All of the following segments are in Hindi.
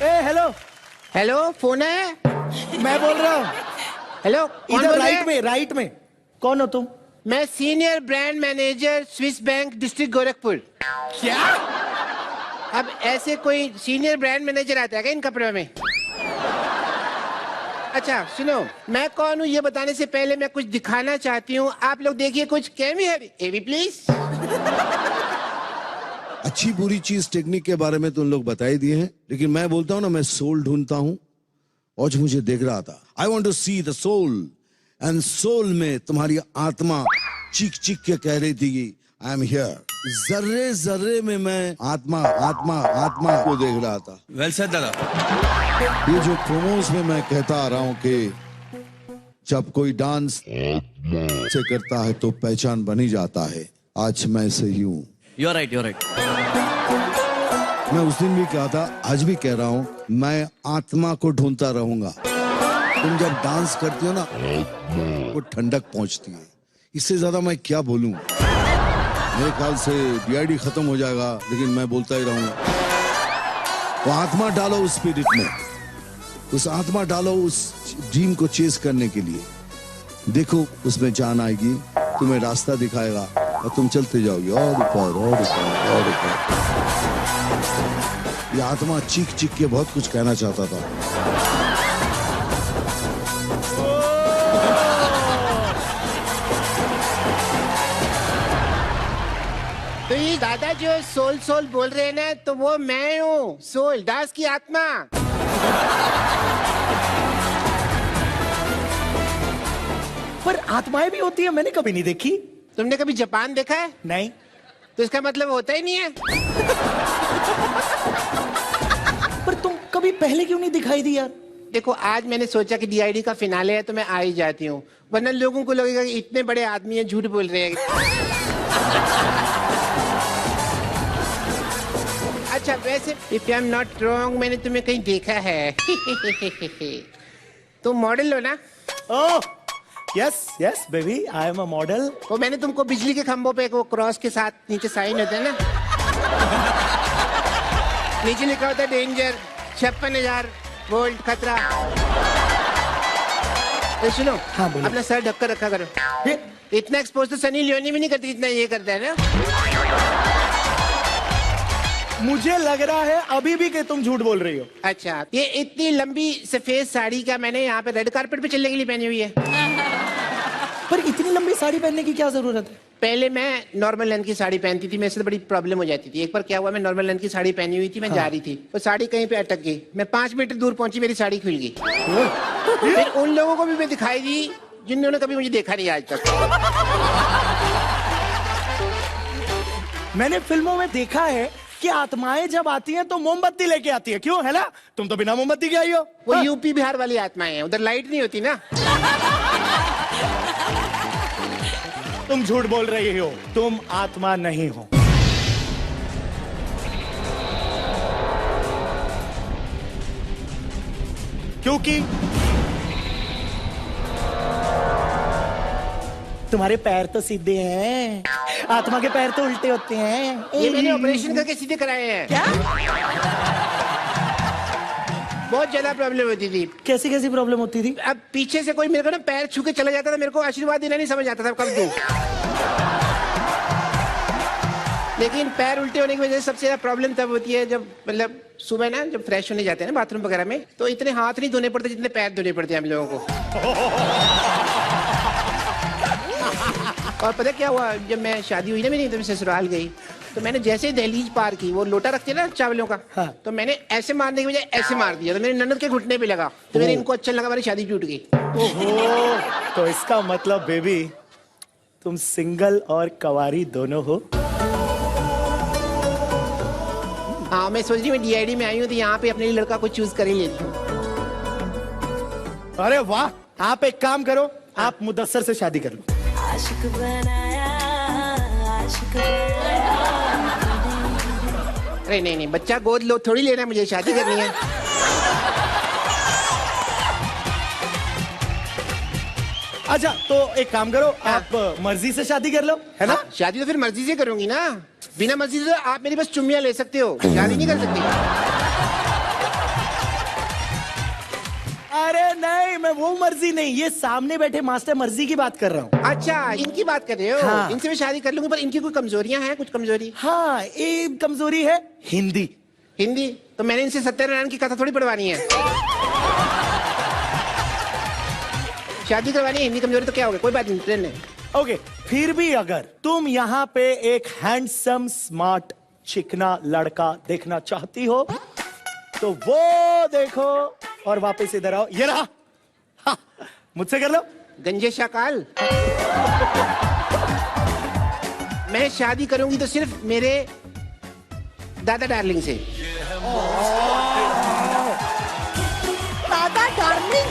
हेलो हेलो, फोन है? मैं बोल रहा हूँ। हेलो, कौन इधर बोल रहे राइट हैं? में, राइट में। कौन हो तुम? मैं senior brand manager, Swiss bank, district Gorakhpur. क्या? अब ऐसे कोई सीनियर ब्रांड मैनेजर आता है क्या इन कपड़ों में? अच्छा सुनो, मैं कौन हूँ ये बताने से पहले मैं कुछ दिखाना चाहती हूँ। आप लोग देखिए कुछ। Can we have AV please? अच्छी बुरी चीज टेक्निक के बारे में तुम लोग बता ही दिए हैं, लेकिन मैं बोलता हूँ ना, मैं सोल ढूंढता हूँ। और जो मुझे देख रहा था, I want to see the soul, and soul में तुम्हारी आत्मा चीख चीख के कह रही थी आई एम हियर। जर्रे जर्रे में मैं आत्मा आत्मा आत्मा को देख रहा था। वेल सेड दादा। ये जो प्रोमोस में मैं कहता आ रहा हूँ कि जब कोई डांस से करता है तो पहचान बनी जाता है, आज मैं सही हूँ। You are right, you are right. मैं उस दिन भी कहा था, आज भी कह रहा हूँ, मैं आत्मा को ढूंढता रहूंगा। तुम जब डांस करती हो ना, वो ठंडक पहुंचती है। इससे ज्यादा मैं क्या बोलूं? मेरे ख्याल से डीआईडी खत्म हो जाएगा, लेकिन मैं बोलता ही रहूंगा। वो आत्मा डालो उस स्पिरिट में, उस आत्मा डालो उस ड्रीम को चेस करने के लिए। देखो उसमें जान आएगी, तुम्हें रास्ता दिखाएगा और तुम चलते जाओगे और ऊपर और ऊपर और ऊपर। ये आत्मा चीख चीख के बहुत कुछ कहना चाहता था। तो ये दादा जो सोल सोल बोल रहे हैं ना, तो वो मैं हूँ, सोल, दास की आत्मा। पर आत्माएं भी होती है, मैंने कभी नहीं देखी। तुमने कभी जापान देखा है? नहीं। तो इसका मतलब होता ही नहीं है। पर तुम कभी पहले क्यों नहीं दिखाई दी यार? देखो आज मैंने सोचा कि डीआईडी का फिनाले है तो मैं आ ही जाती हूँ, वरना लोगों को लगेगा कि इतने बड़े आदमी हैं, झूठ बोल रहे हैं। अच्छा वैसे if I am not wrong, मैंने तुम्हें कहीं देखा है। तुम मॉडल हो ना? Oh yes yes baby, I am a model. वो मैंने तुमको बिजली के खंभों पे वो क्रॉस के साथ नीचे साइन होते हैं ना, नीचे लिखा होता है डेंजर, 56,000 वोल्ट खतरा। तो सुनो, हाँ, बोलो। अपना सर ढककर रखा करो। ये इतना एक्सपोज तो सनी लियोनी भी नहीं करती जितना ये करता है ना। मुझे लग रहा है अभी भी कि तुम झूठ बोल रही हो। अच्छा, ये इतनी लंबी सफेद साड़ी क्या मैंने यहाँ पे रेड कारपेट पे चलने के लिए पहनी हुई है? पर इतनी लंबी साड़ी पहनने की क्या जरूरत है? पहले मैं नॉर्मल लेंथ की साड़ी पहनती थी, मेरे से बड़ी प्रॉब्लम हो जाती थी। एक बार क्या हुआ, मैं नॉर्मल लेंथ की साड़ी पहनी हुई थी, मैं जा रही थी, वो साड़ी कहीं पे अटक गई। मैं 5 मीटर दूर पहुंची, मेरी साड़ी खुल गई। फिर उन लोगों को भी मैं दिखाई दी जिन्होंने कभी मुझे देखा नहीं आज तक। मैंने फिल्मों में देखा है कि आत्माएं जब आती हैं तो मोमबत्ती लेके आती है, क्यों है ना? तुम तो बिना मोमबत्ती के आई हो। वो यूपी बिहार वाली आत्माएं हैं, उधर लाइट नहीं होती ना। तुम झूठ बोल रही हो, तुम आत्मा नहीं हो। क्योंकि तुम्हारे पैर तो सीधे हैं, आत्मा के पैर तो उल्टे होते हैं। ये मैंने ऑपरेशन करके सीधे कराए हैं। क्या? बहुत ज्यादा प्रॉब्लम होती थी। कैसी कैसी प्रॉब्लम होती थी? अब पीछे से कोई मेरे को ना पैर छू के चला जाता था, मेरे को आशीर्वाद देना नहीं समझ आता था कब दूं। लेकिन पैर उल्टे होने की वजह से सबसे ज्यादा प्रॉब्लम तब होती है जब मतलब सुबह ना जब फ्रेश होने जाते हैं ना बाथरूम वगैरह में, तो इतने हाथ नहीं धोने पड़ते जितने पैर धोने पड़ते हैं हम लोगों को। और पता क्या हुआ, जब मैं शादी हुई ना मेरी, तो मैं ससुराल गई, तो मैंने जैसे ही दहलीज पार की, वो लोटा रखते हैं ना चावलों का, हाँ। तो मैंने ऐसे मारने की बजाय ऐसे मार दिया, तो मेरी ननद के घुटने पे लगा, तो मेरे इनको अच्छा लगा, मेरी शादी टूट गई। ओहो, तो इसका मतलब बेबी तुम सिंगल और कवारी दोनों हो। हाँ, मैं सोच रही हूँ डीआईडी में आई हूँ तो यहाँ पे अपने लिए लड़का को चूज कर ही लेती हूँ। अरे वाह, आप एक काम करो, आप मुदस्सर से शादी कर लो। आशिक बनाया, आशिक बनाया। अरे नहीं नहीं, बच्चा गोद लो थोड़ी लेना है, मुझे शादी करनी है। अच्छा तो एक काम करो, आप मर्जी से शादी कर लो, है ना? हाँ, शादी तो फिर मर्जी से करूंगी ना, बिना मर्जी से आप मेरी बस चुम्मियां ले सकते हो, शादी नहीं कर सकती। वो मर्जी नहीं, ये सामने बैठे मास्टर मर्जी की बात कर रहा हूँ। अच्छा, इनकी बात कर रहे हो? हाँ। इनसे मैं शादी कर लूंगी, पर इनकी कोई कमजोरियां हैं? कुछ कमजोरी? हाँ, एक कमजोरी है हिंदी। हिंदी? तो मैंने इनसे सत्यनारायण की कथा थोड़ी पढ़वानी है। शादी करवानी है, हिंदी कमजोरी तो क्या हो गया, कोई बात नहीं, ट्रेन है। ओके, फिर भी अगर तुम यहाँ पे एक हैंडसम स्मार्ट चिकना लड़का देखना चाहती हो तो वो देखो और वापस इधर आओ। ये रहा। हाँ, मुझसे कर लो। गंजे शाकाल। मैं शादी करूंगी तो सिर्फ मेरे दादा डार्लिंग से। दादा डार्लिंग।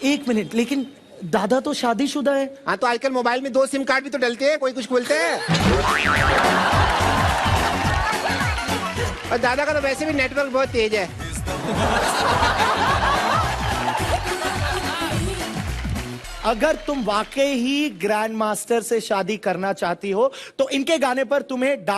एक मिनट, लेकिन दादा तो शादीशुदा है। हाँ, तो आजकल मोबाइल में 2 सिम कार्ड भी तो डलते हैं, कोई कुछ खोलते हैं। और दादा का तो वैसे भी नेटवर्क बहुत तेज है। अगर तुम वाकई ही ग्रैंड मास्टर से शादी करना चाहती हो तो इनके गाने पर तुम्हें